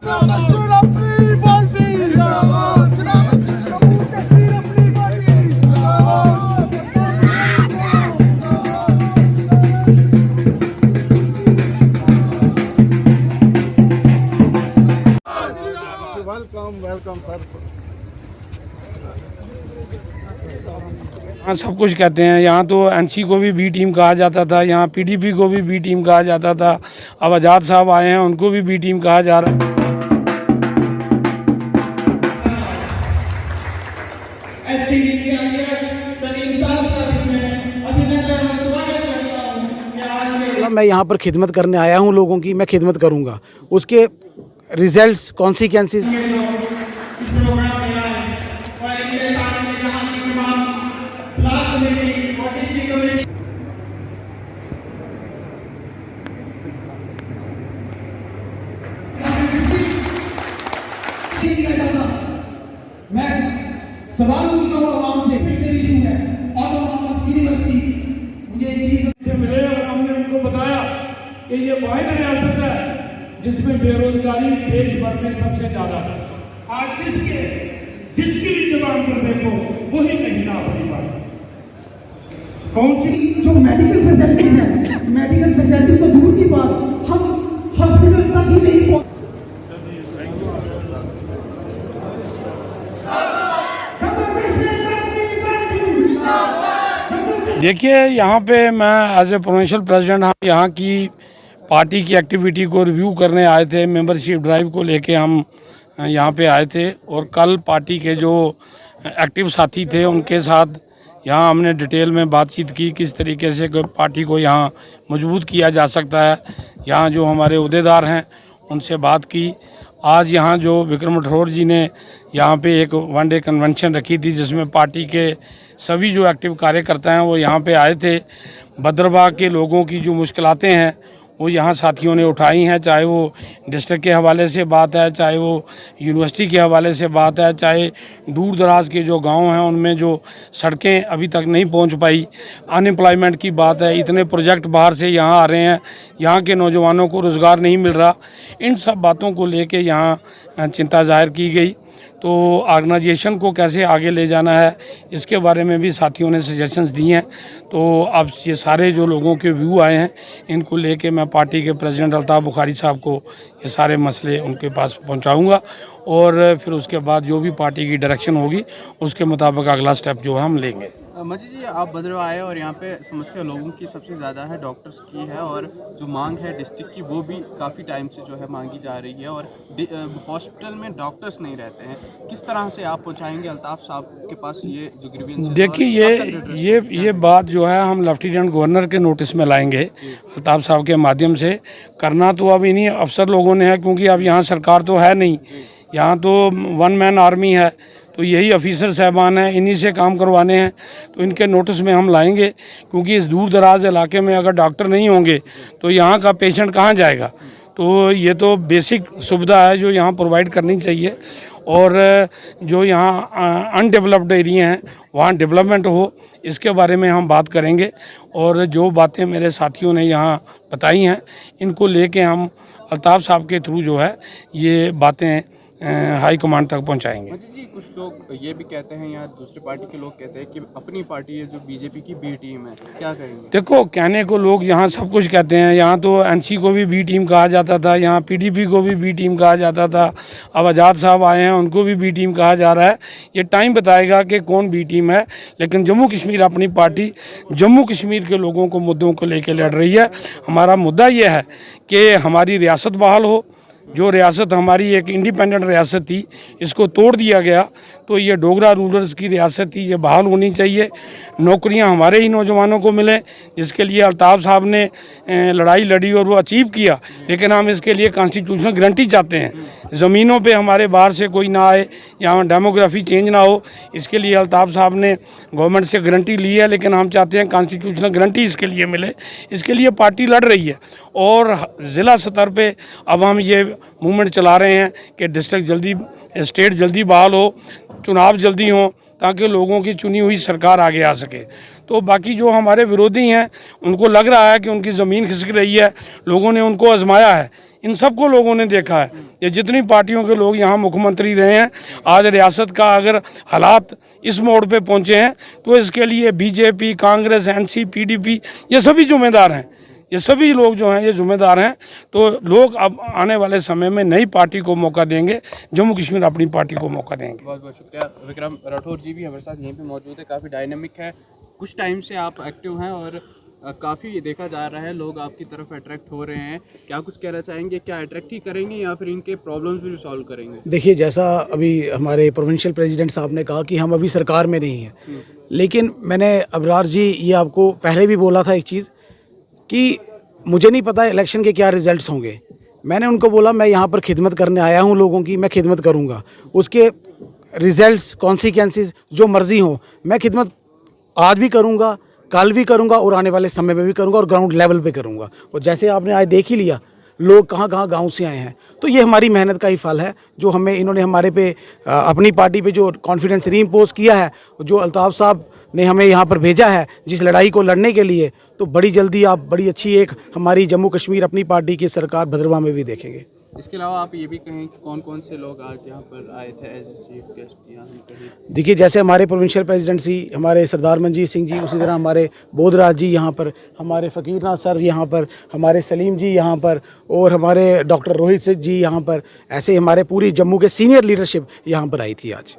Welcome sir. हाँ, सब कुछ कहते हैं। यहाँ तो एनसी को भी बी टीम कहा जाता था, यहाँ पीडीपी को भी बी टीम कहा जाता था। अब आज़ाद साहब आए हैं, उनको भी बी टीम कहा जा रहा है। मैं यहाँ पर खिदमत करने आया हूँ, लोगों की मैं खिदमत करूँगा, उसके रिजल्ट्स कॉन्सिक्वेंसेस मैं सवाल पूछता हूँ आवाम से, पिछले इशू है ऑटोनॉमस यूनिवर्सिटी मुझे मिले और हमने उनको बताया कि ये वाहिद रियासत है जिसमें बेरोजगारी देश भर में सबसे ज्यादा है। आज जिसकी भी जबान पर देखो वही कहीं ना अपनी बात। कौन सी जो मेडिकल फैसिलिटी है, मेडिकल फैसिलिटी तो दूर की बात, हम हॉस्पिटल तक ही नहीं पहुंच। देखिए, यहाँ पे मैं एज ए प्रोविंशियल प्रेसिडेंट हम यहाँ की पार्टी की एक्टिविटी को रिव्यू करने आए थे। मेंबरशिप ड्राइव को लेके हम यहाँ पे आए थे और कल पार्टी के जो एक्टिव साथी थे उनके साथ यहाँ हमने डिटेल में बातचीत की, किस तरीके से पार्टी को यहाँ मजबूत किया जा सकता है। यहाँ जो हमारे अहदेदार हैं उनसे बात की। आज यहाँ जो विक्रम राठौर जी ने यहाँ पे एक वन डे कन्वेंशन रखी थी जिसमें पार्टी के सभी जो एक्टिव कार्यकर्ता हैं वो यहाँ पे आए थे। भद्रवाह के लोगों की जो मुश्किलातें हैं वो यहाँ साथियों ने उठाई हैं, चाहे वो डिस्ट्रिक्ट के हवाले से बात है, चाहे वो यूनिवर्सिटी के हवाले से बात है, चाहे दूर दराज के जो गांव हैं उनमें जो सड़कें अभी तक नहीं पहुंच पाई, अनएम्प्लॉयमेंट की बात है, इतने प्रोजेक्ट बाहर से यहाँ आ रहे हैं, यहाँ के नौजवानों को रोज़गार नहीं मिल रहा। इन सब बातों को लेके यहाँ चिंता जाहिर की गई। तो ऑर्गेनाइजेशन को कैसे आगे ले जाना है इसके बारे में भी साथियों ने सजेशंस दिए हैं। तो अब ये सारे जो लोगों के व्यू आए हैं इनको लेके मैं पार्टी के प्रेसिडेंट अल्ताफ़ बुखारी साहब को ये सारे मसले उनके पास पहुंचाऊंगा और फिर उसके बाद जो भी पार्टी की डायरेक्शन होगी उसके मुताबिक अगला स्टेप जो है हम लेंगे। मजीद जी, आप भद्रवाह आए और यहाँ पे समस्या लोगों की सबसे ज़्यादा है, डॉक्टर्स की है और जो मांग है डिस्ट्रिक्ट की वो भी काफ़ी टाइम से जो है मांगी जा रही है और हॉस्पिटल में डॉक्टर्स नहीं रहते हैं। किस तरह से आप पहुँचाएंगे अल्ताफ़ साहब के पास ये जो ग्रीवेंस? देखिए, ये बात जो है हम लेफ्टिनेंट गवर्नर के नोटिस में लाएंगे अल्ताफ़ साहब के माध्यम से। करना तो अब इन्हीं अफसर लोगों ने है क्योंकि अब यहाँ सरकार तो है नहीं, यहाँ तो वन मैन आर्मी है, तो यही ऑफिसर साहबान हैं, इन्हीं से काम करवाने हैं। तो इनके नोटिस में हम लाएंगे क्योंकि इस दूर दराज इलाके में अगर डॉक्टर नहीं होंगे तो यहाँ का पेशेंट कहाँ जाएगा। तो ये तो बेसिक सुविधा है जो यहाँ प्रोवाइड करनी चाहिए और जो यहाँ अनडेवलप्ड एरिया हैं वहाँ डेवलपमेंट हो, इसके बारे में हम बात करेंगे। और जो बातें मेरे साथियों ने यहाँ बताई हैं इनको लेके हम अल्ताफ़ साहब के थ्रू जो है ये बातें हाई कमांड तक पहुंचाएंगे। जी, कुछ लोग ये भी कहते हैं या दूसरी पार्टी के लोग कहते हैं कि अपनी पार्टी है जो बीजेपी की बी टीम है, क्या कहेंगे? देखो, कहने को लोग यहाँ सब कुछ कहते हैं। यहाँ तो एनसी को भी बी टीम कहा जाता था, यहाँ पीडीपी को भी बी टीम कहा जाता था। अब आज़ाद साहब आए हैं, उनको भी बी टीम कहा जा रहा है। ये टाइम बताएगा कि कौन बी टीम है, लेकिन जम्मू कश्मीर अपनी पार्टी जम्मू कश्मीर के लोगों को मुद्दों को लेकर लड़ रही है। हमारा मुद्दा ये है कि हमारी रियासत बहाल हो। जो रियासत हमारी एक इंडिपेंडेंट रियासत थी इसको तोड़ दिया गया, तो ये डोगरा रूलर्स की रियासत थी, ये बहाल होनी चाहिए। नौकरियां हमारे ही नौजवानों को मिलें, जिसके लिए अल्ताफ़ साहब ने लड़ाई लड़ी और वो अचीव किया। लेकिन हम इसके लिए कॉन्स्टिट्यूशनल गारंटी चाहते हैं, ज़मीनों पे हमारे बाहर से कोई ना आए, यहाँ डेमोग्राफी चेंज ना हो। इसके लिए अल्ताफ़ साहब ने गवर्नमेंट से गारंटी ली है, लेकिन हम चाहते हैं कॉन्स्टिट्यूशनल गारंटी इसके लिए मिले। इसके लिए पार्टी लड़ रही है और ज़िला स्तर पे अब हम ये मूवमेंट चला रहे हैं कि डिस्ट्रिक्ट जल्दी, स्टेट जल्दी बहाल हो, चुनाव जल्दी हों, ताकि लोगों की चुनी हुई सरकार आगे आ सके। तो बाकी जो हमारे विरोधी हैं उनको लग रहा है कि उनकी ज़मीन खिसक रही है, लोगों ने उनको आजमाया है। इन सबको लोगों ने देखा है। ये जितनी पार्टियों के लोग यहाँ मुख्यमंत्री रहे हैं, आज रियासत का अगर हालात इस मोड़ पे पहुँचे हैं तो इसके लिए बीजेपी, कांग्रेस, एनसी, पीडीपी ये सभी जिम्मेदार हैं। ये सभी लोग जो हैं ये जिम्मेदार हैं। तो लोग अब आने वाले समय में नई पार्टी को मौका देंगे, जम्मू कश्मीर अपनी पार्टी को मौका देंगे। बहुत बहुत शुक्रिया। विक्रम राठौर जी भी हमारे साथ यहीं पे मौजूद है। काफ़ी डायनामिक है, कुछ टाइम से आप एक्टिव हैं और काफ़ी देखा जा रहा है लोग आपकी तरफ अट्रैक्ट हो रहे हैं। क्या कुछ कहना चाहेंगे? क्या अट्रैक्ट ही करेंगे या फिर इनके प्रॉब्लम्स भी सॉल्व करेंगे? देखिए, जैसा अभी हमारे प्रोविंशियल प्रेसिडेंट साहब ने कहा कि हम अभी सरकार में नहीं हैं, लेकिन मैंने अबरार जी ये आपको पहले भी बोला था एक चीज़ कि मुझे नहीं पता इलेक्शन के क्या रिजल्ट्स होंगे। मैंने उनको बोला मैं यहाँ पर खिदमत करने आया हूँ लोगों की, मैं खिदमत करूँगा। उसके रिजल्ट्स, कॉन्सिक्वेंसेस जो मर्ज़ी हो, मैं खिदमत आज भी करूँगा, कल भी करूँगा और आने वाले समय में भी करूँगा और ग्राउंड लेवल पे करूँगा। और जैसे आपने आज देख ही लिया, लोग कहाँ कहाँ गांव से आए हैं, तो ये हमारी मेहनत का ही फल है जो हमें इन्होंने हमारे पे अपनी पार्टी पे जो कॉन्फिडेंस रीइंपोज किया है, जो अल्ताफ़ साहब ने हमें यहाँ पर भेजा है जिस लड़ाई को लड़ने के लिए, तो बड़ी जल्दी आप बड़ी अच्छी एक हमारी जम्मू कश्मीर अपनी पार्टी की सरकार भद्रवाह में भी देखेंगे। इसके अलावा आप ये भी कहें कि कौन कौन से लोग आज यहाँ पर आए थे एज चीफ गेस्ट यहाँ कहीं? देखिए, जैसे हमारे प्रोविंशियल प्रेसिडेंट जी हमारे सरदार मनजीत सिंह जी, उसी तरह हमारे बोधराज जी यहाँ पर, हमारे फ़कीरनाथ सर यहाँ पर, हमारे सलीम जी यहाँ पर और हमारे डॉक्टर रोहित सिंह जी यहाँ पर, ऐसे हमारे पूरी जम्मू के सीनियर लीडरशिप यहाँ पर आई थी आज।